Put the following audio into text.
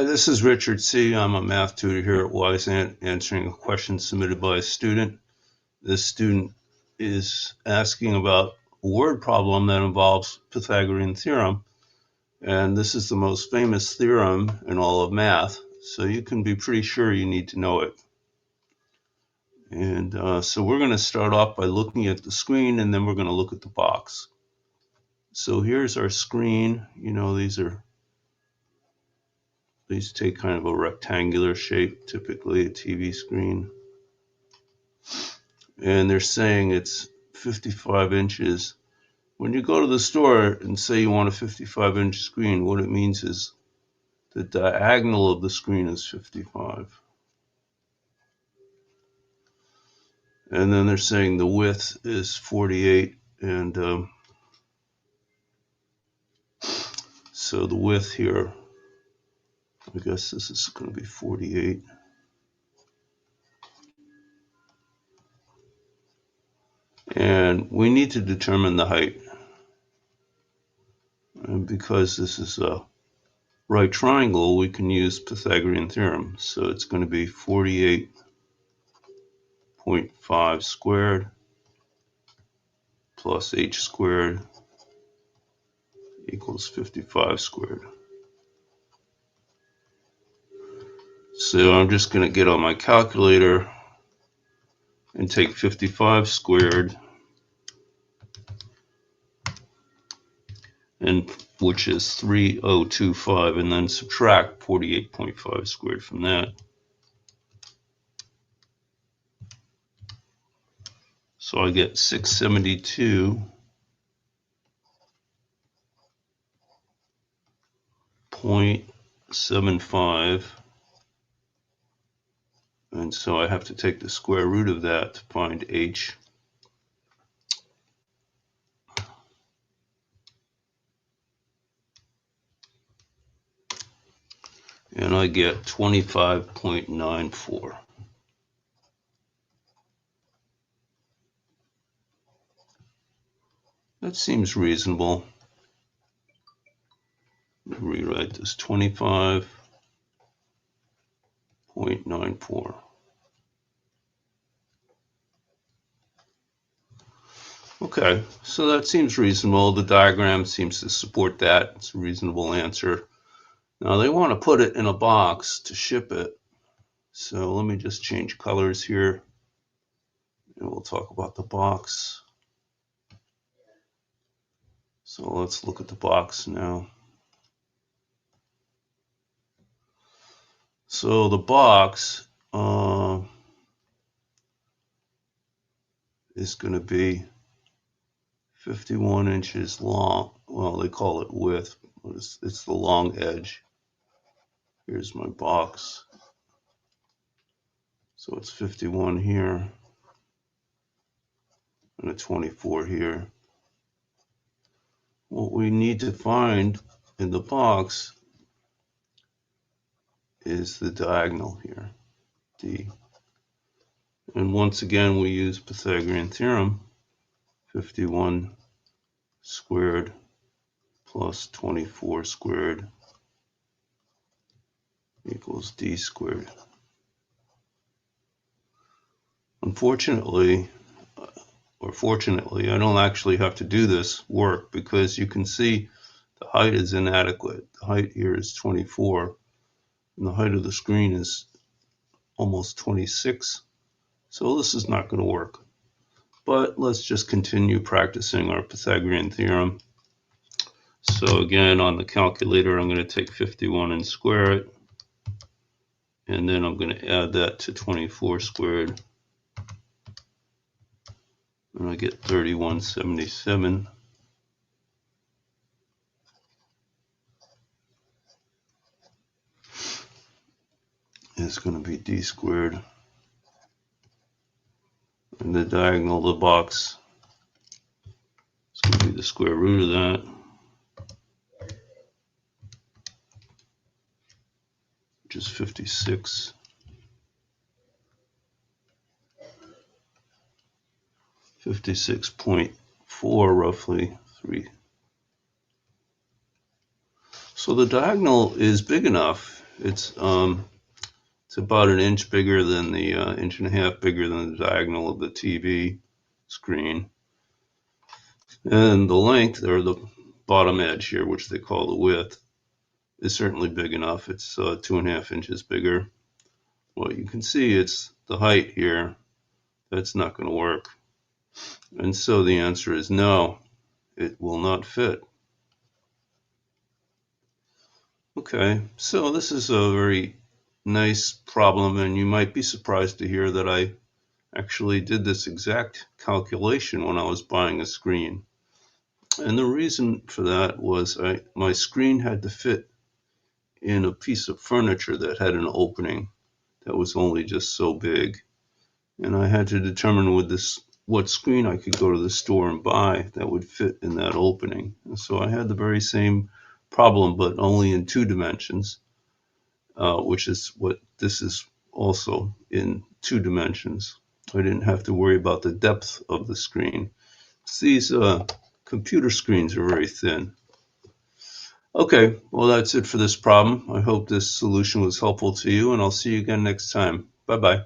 Hi, this is Richard C. I'm a math tutor here at Wyzant, answering a question submitted by a student. This student is asking about a word problem that involves Pythagorean theorem, and this is the most famous theorem in all of math, so you can be pretty sure you need to know it. And so we're going to start off by looking at the screen, and then we're going to look at the box. So here's our screen. You know, these take kind of a rectangular shape, typically a TV screen. And they're saying it's 55 inches. When you go to the store and say you want a 55-inch screen, what it means is the diagonal of the screen is 55. And then they're saying the width is 48. And so the width here, I guess this is going to be 48. And we need to determine the height. And because this is a right triangle, we can use Pythagorean theorem. So it's going to be 48.5 squared plus h squared equals 55 squared. So I'm just going to get on my calculator and take 55 squared, which is 3025, and then subtract 48.5 squared from that. So I get 672.75. And so I have to take the square root of that to find h. And I get 25.94. That seems reasonable. Rewrite this 25.94. Okay, so that seems reasonable. The diagram seems to support that. It's a reasonable answer. Now they want to put it in a box to ship it. So let me just change colors here, and we'll talk about the box. So let's look at the box now. So the box is going to be 51 inches long. Well, they call it width, but it's the long edge. Here's my box. So it's 51 here and a 24 here. What we need to find in the box is the diagonal here, D. And once again, we use Pythagorean theorem. 51 squared plus 24 squared equals D squared. Unfortunately, or fortunately, I don't actually have to do this work because you can see the height is inadequate. The height here is 24, and the height of the screen is almost 26. So this is not going to work. But let's just continue practicing our Pythagorean theorem. So again, on the calculator, I'm going to take 51 and square it. And then I'm going to add that to 24 squared. And I get 3177. It's going to be D squared. And the diagonal of the box is going to be the square root of that. Which is 56. 56.4 roughly 3. So the diagonal is big enough. It's about an inch bigger than the inch and a half bigger than the diagonal of the TV screen. And the length, or the bottom edge here, which they call the width, is certainly big enough. It's 2.5 inches bigger. Well, you can see it's the height here. That's not going to work. And so the answer is no, it will not fit. Okay, so this is a very nice problem, and you might be surprised to hear that I actually did this exact calculation when I was buying a screen. And the reason for that was my screen had to fit in a piece of furniture that had an opening that was only just so big. And I had to determine what screen I could go to the store and buy that would fit in that opening. And so I had the very same problem, but only in 2 dimensions, which is what this is also in 2 dimensions. I didn't have to worry about the depth of the screen. These computer screens are very thin. Okay, well, that's it for this problem. I hope this solution was helpful to you, and I'll see you again next time. Bye-bye.